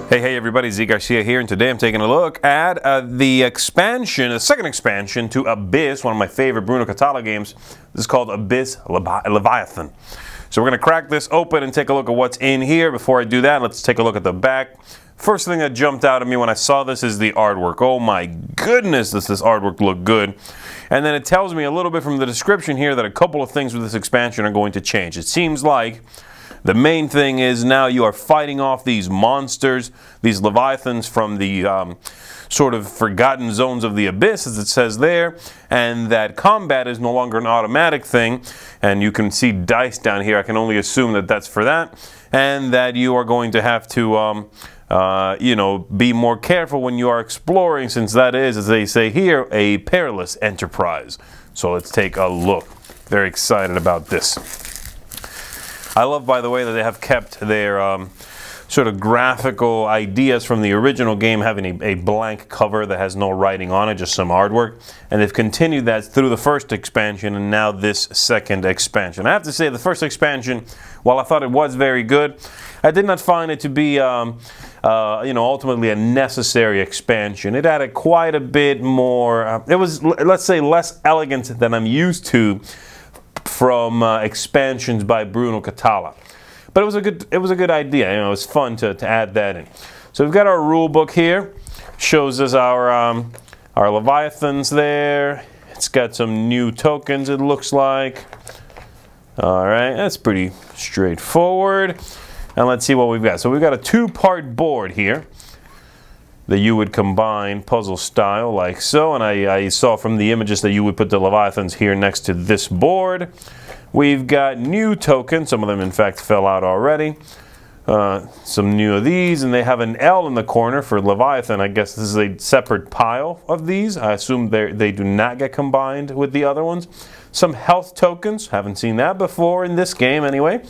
Hey everybody, Z Garcia here, and today I'm taking a look at the expansion, the second expansion to Abyss, one of my favorite Bruno Cathala games. This is called Abyss Leviathan. So we're going to crack this open and take a look at what's in here. Before I do that, let's take a look at the back. First thing that jumped out at me when I saw this is the artwork. Oh my goodness, does this artwork look good. And then it tells me a little bit from the description here that a couple of things with this expansion are going to change. It seems like the main thing is now you are fighting off these monsters, these Leviathans from the sort of forgotten zones of the Abyss, as it says there, and that combat is no longer an automatic thing, and you can see dice down here. I can only assume that that's for that, and that you are going to have to you know, be more careful when you are exploring, since that is, as they say here, a perilous enterprise. So let's take a look. Very excited about this. I love, by the way, that they have kept their sort of graphical ideas from the original game, having a blank cover that has no writing on it, just some artwork. And they've continued that through the first expansion and now this second expansion. I have to say, the first expansion, while I thought it was very good, I did not find it to be, you know, ultimately a necessary expansion. It added quite a bit more. It was, let's say, less elegant than I'm used to from expansions by Bruno Cathala, but it was a good idea. You know, it was fun to add that in. So we've got our rule book here. Shows us our Leviathans there. It's got some new tokens, it looks like. All right, that's pretty straightforward. And let's see what we've got. So we've got a two-part board here that you would combine puzzle style like so, and I saw from the images that you would put the Leviathans here next to this board. We've got new tokens. Some of them in fact fell out already. Some new of these, and they have an L in the corner for Leviathan. I guess this is a separate pile of these. I assume they do not get combined with the other ones. Some health tokens. Haven't seen that before in this game anyway.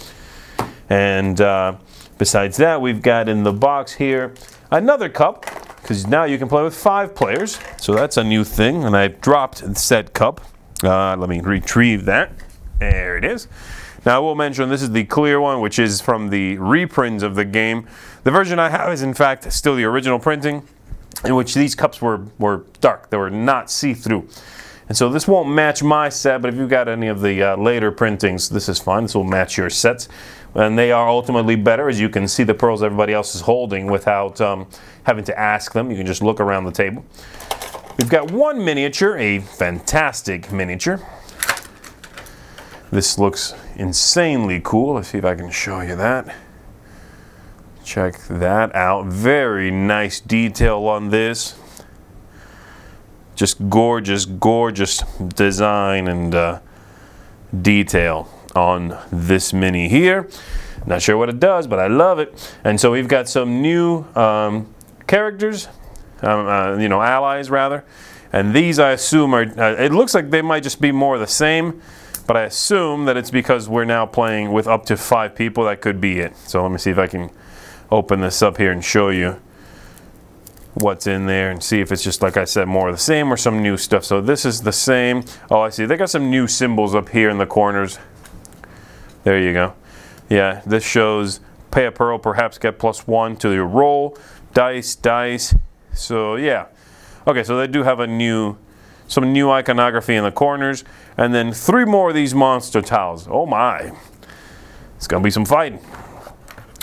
And besides that, we've got in the box here another cup, because now you can play with 5 players. So that's a new thing, and I dropped said cup. Let me retrieve that. There it is. Now I will mention this is the clear one, which is from the reprints of the game. The version I have is in fact still the original printing, in which these cups were dark. They were not see-through. And so this won't match my set, but if you've got any of the later printings, this is fine. This will match your sets. And they are ultimately better, as you can see the pearls everybody else is holding without having to ask them. You can just look around the table. We've got one miniature, a fantastic miniature. This looks insanely cool. Let's see if I can show you that. Check that out. Very nice detail on this. Just gorgeous, gorgeous design and detail on this mini here. Not sure what it does, but I love it. And so we've got some new characters, you know, allies rather. And these I assume are, it looks like they might just be more of the same, but I assume that it's because we're now playing with up to 5 people. That could be it. So let me see if I can open this up here and show you what's in there and see if it's just, like I said, more of the same or some new stuff. So this is the same. Oh, I see. They got some new symbols up here in the corners. There you go. Yeah, this shows pay a pearl, perhaps get +1 to your roll. Dice, dice. So yeah. Okay, so they do have some new iconography in the corners. And then 3 more of these monster tiles. Oh my. It's going to be some fighting.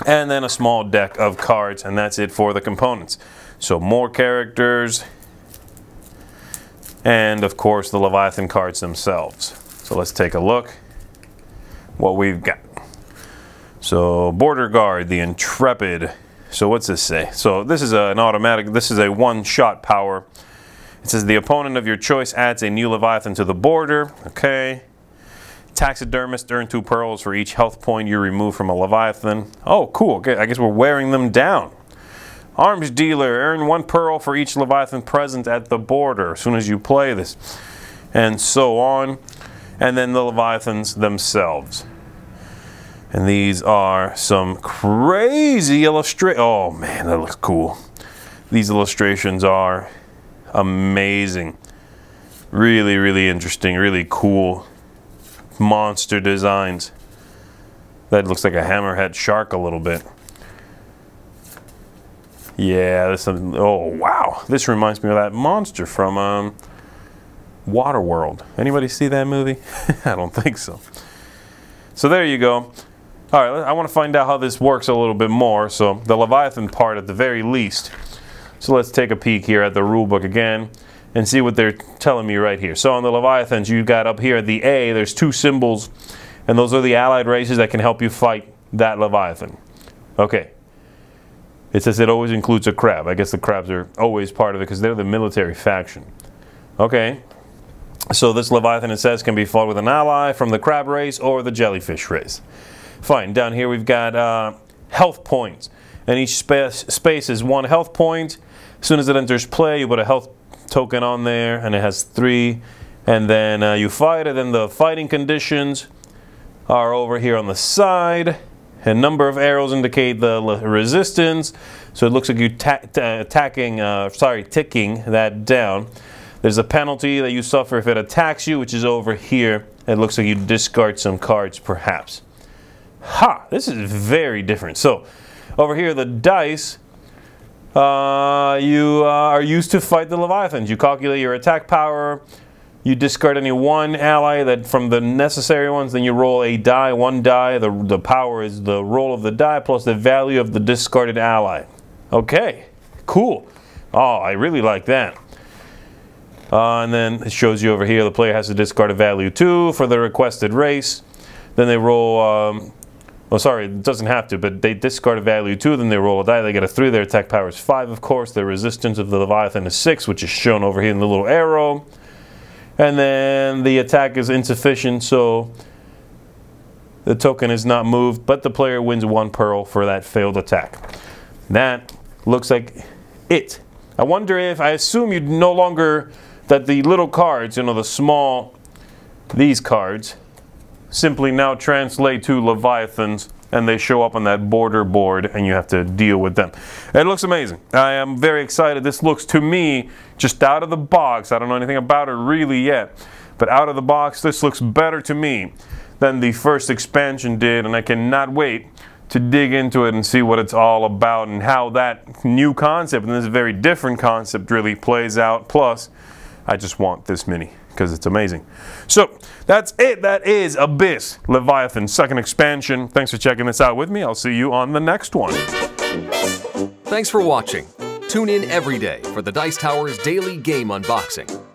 And then a small deck of cards, and that's it for the components. So more characters, and of course the Leviathan cards themselves. So let's take a look what we've got. So Border Guard, the Intrepid. So what's this say? So this is an automatic, this is a one-shot power. It says the opponent of your choice adds a new Leviathan to the border. Okay. Taxidermist, earn 2 pearls for each health point you remove from a Leviathan. Oh, cool. Okay, I guess we're wearing them down. Arms dealer, earn 1 pearl for each Leviathan present at the border as soon as you play this. And so on. And then the Leviathans themselves. And these are some crazy illustrations. Oh man, that looks cool. These illustrations are amazing. Really, really interesting, really cool monster designs. That looks like a hammerhead shark a little bit. Yeah, this. Oh wow, this reminds me of that monster from Waterworld. Anybody see that movie? I don't think so. So there you go. All right, I want to find out how this works a little bit more. So the Leviathan part at the very least. So let's take a peek here at the rule book again and see what they're telling me right here. So on the Leviathans, you got up here at the A, there's 2 symbols, and those are the allied races that can help you fight that Leviathan. Okay. It says it always includes a crab. I guess the crabs are always part of it because they're the military faction. Okay. So this Leviathan, it says, can be fought with an ally from the crab race or the jellyfish race. Fine. Down here we've got health points. And each space is 1 health point. As soon as it enters play, you put a health token on there, and it has 3. And then you fight it, and the fighting conditions are over here on the side. A number of arrows indicate the resistance. So it looks like you're ticking that down. There's a penalty that you suffer if it attacks you, which is over here. It looks like you discard some cards, perhaps. Ha! This is very different. So, over here, the dice, you are used to fight the Leviathans. You calculate your attack power. You discard any 1 ally that from the necessary ones. Then you roll a die, 1 die. The power is the roll of the die plus the value of the discarded ally. Okay, cool. Oh, I really like that. And then it shows you over here the player has to discard a value 2 for the requested race. Then they roll, oh sorry, it doesn't have to, but they discard a value 2, then they roll a die, they get a 3, their attack power is 5 of course, their resistance of the Leviathan is 6, which is shown over here in the little arrow. And then the attack is insufficient, so the token is not moved, but the player wins 1 pearl for that failed attack. That looks like it. I wonder if, I assume you no longer, that the little cards, you know, the small, these cards, simply now translate to Leviathans, and they show up on that border board, and you have to deal with them. It looks amazing. I am very excited. This looks, to me, just out of the box, I don't know anything about it really yet, but out of the box, this looks better to me than the first expansion did, and I cannot wait to dig into it and see what it's all about and how that new concept, and this very different concept, really plays out. Plus, I just want this mini because it's amazing. So that's it. That is Abyss Leviathan 2nd expansion. Thanks for checking this out with me. I'll see you on the next one. Thanks for watching. Tune in every day for the Dice Tower's daily game unboxing.